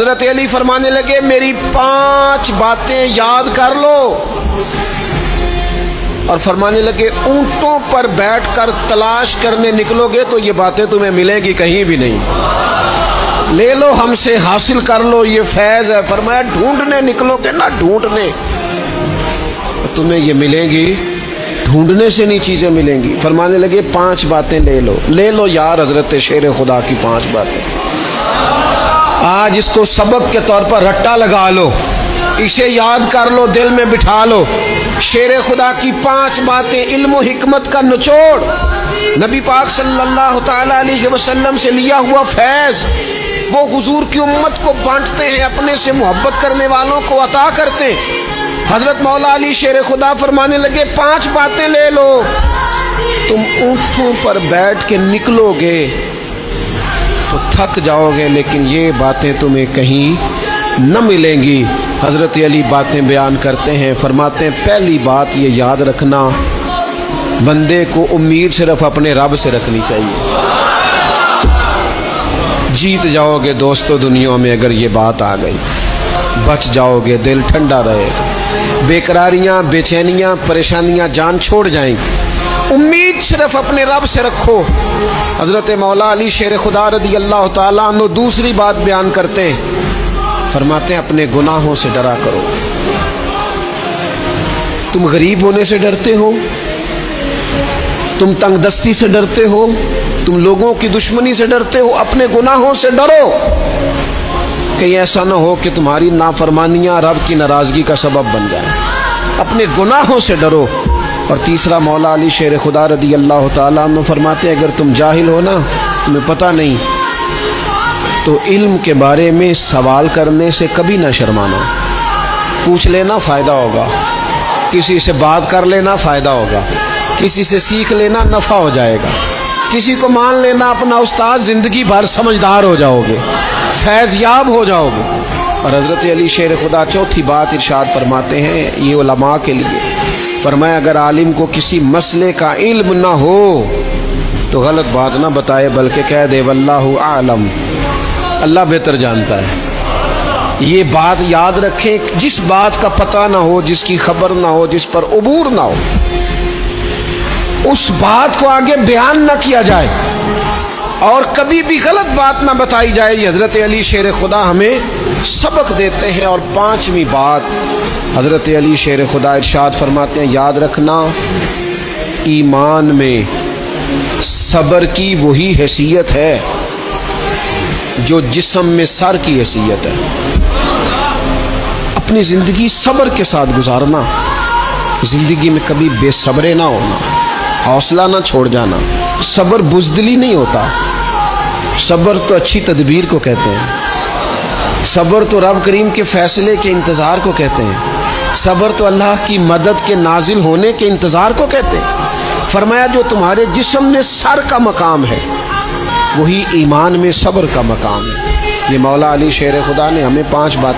حضرت علی فرمانے لگے میری 5 باتیں یاد کر لو، اور فرمانے لگے اونٹوں پر بیٹھ کر تلاش کرنے نکلو گے تو یہ باتیں تمہیں ملیں گی کہیں بھی نہیں، لے لو ہم سے حاصل کر لو، یہ فیض ہے۔ فرمایا ڈھونڈنے نکلو گے نہ ڈھونڈنے، تمہیں یہ ملیں گی، ڈھونڈنے سے نہیں چیزیں ملیں گی۔ فرمانے لگے 5 باتیں لے لو، لے لو یار حضرت شیر خدا کی 5 باتیں، آج اس کو سبق کے طور پر رٹا لگا لو، اسے یاد کر لو، دل میں بٹھا لو۔ شیر خدا کی 5 باتیں، علم و حکمت کا نچوڑ، نبی پاک صلی اللہ تعالی علیہ وسلم سے لیا ہوا فیض، وہ حضور کی امت کو بانٹتے ہیں، اپنے سے محبت کرنے والوں کو عطا کرتے ہیں۔ حضرت مولا علی شیر خدا فرمانے لگے 5 باتیں لے لو، تم اونٹوں پر بیٹھ کے نکلو گے تو تھک جاؤ گے لیکن یہ باتیں تمہیں کہیں نہ ملیں گی۔ حضرت علی باتیں بیان کرتے ہیں، فرماتے ہیں پہلی بات یہ یاد رکھنا، بندے کو امید صرف اپنے رب سے رکھنی چاہیے، جیت جاؤ گے دوستو دنیا میں اگر یہ بات آ گئی، بچ جاؤ گے، دل ٹھنڈا رہے گا، بے قراریاں، بے چینیاں، پریشانیاں جان چھوڑ جائیں گی، امید صرف اپنے رب سے رکھو۔ حضرت مولا علی شیر خدا رضی اللہ تعالیٰ عنہ دوسری بات بیان کرتے ہیں، فرماتے ہیں اپنے گناہوں سے ڈرا کرو۔ تم غریب ہونے سے ڈرتے ہو، تم تنگ دستی سے ڈرتے ہو، تم لوگوں کی دشمنی سے ڈرتے ہو، اپنے گناہوں سے ڈرو، کہیں ایسا نہ ہو کہ تمہاری نافرمانیاں رب کی ناراضگی کا سبب بن جائیں، اپنے گناہوں سے ڈرو۔ اور تیسرا مولا علی شیر خدا رضی اللہ تعالیٰ عنہ فرماتے ہیں اگر تم جاہل ہو نا، تمہیں پتہ نہیں، تو علم کے بارے میں سوال کرنے سے کبھی نہ شرمانا، پوچھ لینا فائدہ ہوگا، کسی سے بات کر لینا فائدہ ہوگا، کسی سے سیکھ لینا نفع ہو جائے گا، کسی کو مان لینا اپنا استاد، زندگی بھر سمجھدار ہو جاؤ گے، فیض یاب ہو جاؤ گے۔ اور حضرت علی شیر خدا چوتھی بات ارشاد فرماتے ہیں یہ علماء کے لیے، فرمایا اگر عالم کو کسی مسئلے کا علم نہ ہو تو غلط بات نہ بتائے بلکہ کہہ دے واللہ اعلم، اللہ بہتر جانتا ہے۔ یہ بات یاد رکھیں، جس بات کا پتہ نہ ہو، جس کی خبر نہ ہو، جس پر عبور نہ ہو، اس بات کو آگے بیان نہ کیا جائے اور کبھی بھی غلط بات نہ بتائی جائے۔ یہ حضرت علی شیر خدا ہمیں سبق دیتے ہیں۔ اور 5ویں بات حضرت علی شیر خدا ارشاد فرماتے ہیں یاد رکھنا، ایمان میں صبر کی وہی حیثیت ہے جو جسم میں سر کی حیثیت ہے۔ اپنی زندگی صبر کے ساتھ گزارنا، زندگی میں کبھی بے صبرے نہ ہونا، حوصلہ نہ چھوڑ جانا۔ صبر بزدلی نہیں ہوتا، صبر تو اچھی تدبیر کو کہتے ہیں، صبر تو رب کریم کے فیصلے کے انتظار کو کہتے ہیں، صبر تو اللہ کی مدد کے نازل ہونے کے انتظار کو کہتے ہیں۔ فرمایا جو تمہارے جسم میں سر کا مقام ہے وہی ایمان میں صبر کا مقام ہے۔ یہ مولا علی شیر خدا نے ہمیں 5 باتیں